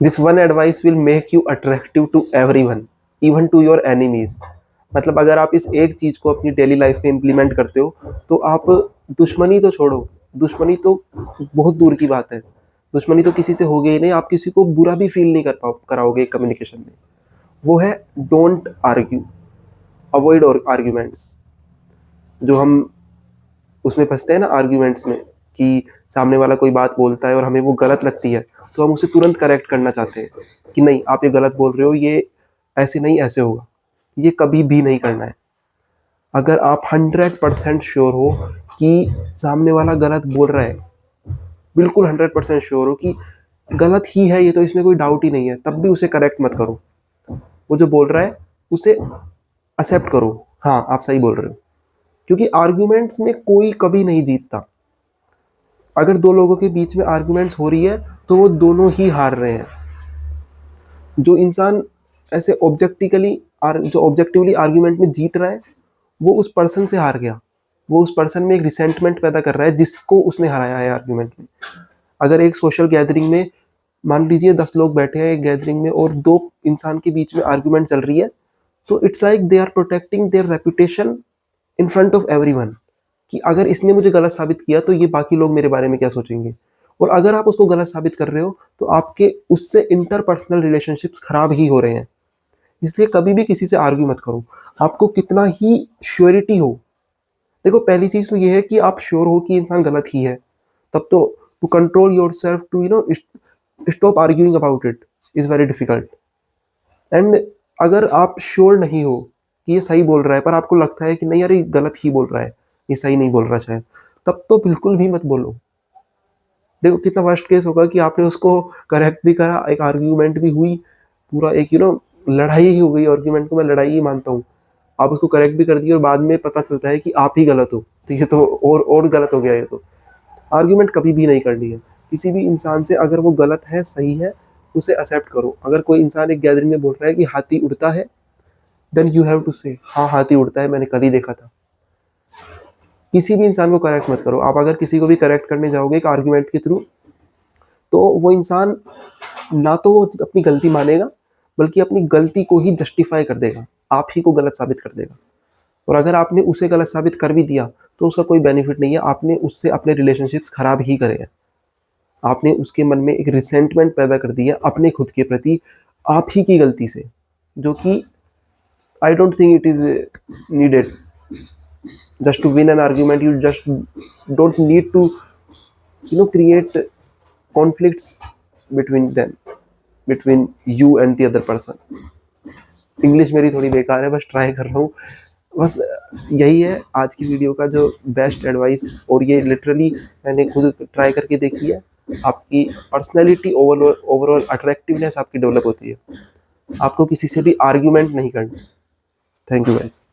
This one advice will make you attractive to everyone, even to your enemies. मतलब अगर आप इस एक चीज को अपनी डेली लाइफ में इम्प्लीमेंट करते हो तो आप दुश्मनी तो छोड़ो, दुश्मनी तो बहुत दूर की बात है, दुश्मनी तो किसी से होगी ही नहीं, आप किसी को बुरा भी फील नहीं कराओगे कम्युनिकेशन में। वो है डोंट आर्ग्यू, अवॉइड आर्ग्यूमेंट्स। जो हम उसमें फंसते हैं ना आर्ग्यूमेंट्स में, कि सामने वाला कोई बात बोलता है और हमें वो गलत लगती है, तो हम उसे तुरंत करेक्ट करना चाहते हैं कि नहीं आप ये गलत बोल रहे हो, ये ऐसे नहीं ऐसे होगा। ये कभी भी नहीं करना है। अगर आप 100% श्योर हो कि सामने वाला गलत बोल रहा है, बिल्कुल 100% श्योर हो कि गलत ही है ये, तो इसमें कोई डाउट ही नहीं है, तब भी उसे करेक्ट मत करो। वो जो बोल रहा है उसे एक्सेप्ट करो, हाँ आप सही बोल रहे हो। क्योंकि आर्ग्यूमेंट्स में कोई कभी नहीं जीतता। अगर दो लोगों के बीच में आर्ग्यूमेंट्स हो रही है तो वो दोनों ही हार रहे हैं। जो इंसान ऐसे जो ऑब्जेक्टिवली आर्ग्यूमेंट में जीत रहा है, वो उस पर्सन से हार गया। वो उस पर्सन में एक रिसेंटमेंट पैदा कर रहा है जिसको उसने हराया है आर्ग्यूमेंट में। अगर एक सोशल गैदरिंग में मान लीजिए 10 लोग बैठे हैं एक गैदरिंग में और दो इंसान के बीच में आर्ग्यूमेंट चल रही है, तो it's like they are protecting their reputation in front of everyone, कि अगर इसने मुझे गलत साबित किया तो ये बाकी लोग मेरे बारे में क्या सोचेंगे। और अगर आप उसको गलत साबित कर रहे हो तो आपके उससे इंटरपर्सनल रिलेशनशिप्स खराब ही हो रहे हैं। इसलिए कभी भी किसी से आर्ग्यू मत करो, आपको कितना ही श्योरिटी हो। देखो पहली चीज तो ये है कि आप श्योर हो कि इंसान गलत ही है, तब तो to control your self to stop arguing about it is very difficult. And अगर आप श्योर नहीं हो कि ये सही बोल रहा है पर आपको लगता है कि नहीं यार ये गलत ही बोल रहा है, ये सही नहीं बोल रहा शायद, तब तो बिल्कुल भी मत बोलो। देखो कितना वर्स्ट केस होगा कि आपने उसको करेक्ट भी करा, एक आर्ग्यूमेंट भी हुई, पूरा एक लड़ाई ही हो गई। आर्ग्यूमेंट को मैं लड़ाई ही मानता हूँ। आप उसको करेक्ट भी कर दिए और बाद में पता चलता है कि आप ही गलत हो, तो ये तो और गलत हो गया। ये तो आर्ग्यूमेंट कभी भी नहीं करनी है किसी भी इंसान से। अगर वो गलत है सही है उसे एक्सेप्ट करो। अगर कोई इंसान एक गैदरिंग में बोल रहा है कि हाथी उड़ता है, देन यू हैव टू से हाँ हाथी उड़ता है, मैंने कल ही देखा था। किसी भी इंसान को करेक्ट मत करो। आप अगर किसी को भी करेक्ट करने जाओगे एक आर्ग्यूमेंट के थ्रू, तो वो इंसान ना तो वो अपनी गलती मानेगा, बल्कि अपनी गलती को ही जस्टिफाई कर देगा, आप ही को गलत साबित कर देगा। और अगर आपने उसे गलत साबित कर भी दिया तो उसका कोई बेनिफिट नहीं है, आपने उससे अपने रिलेशनशिप्स खराब ही करे हैं। आपने उसके मन में एक रिसेंटमेंट पैदा कर दी है अपने खुद के प्रति, आप ही की गलती से, जो कि I don't think it is needed. just to win an argument you just don't need to create conflicts between you and the other person। English मेरी थोड़ी बेकार है, बस ट्राई कर रहा हूँ। बस यही है आज की वीडियो का जो बेस्ट एडवाइस, और ये लिटरली मैंने खुद ट्राई करके देखी है। आपकी पर्सनैलिटी ओवरऑल अट्रैक्टिवनेस आपकी डेवलप होती है। आपको किसी से भी आर्ग्यूमेंट नहीं करना। Thank you guys.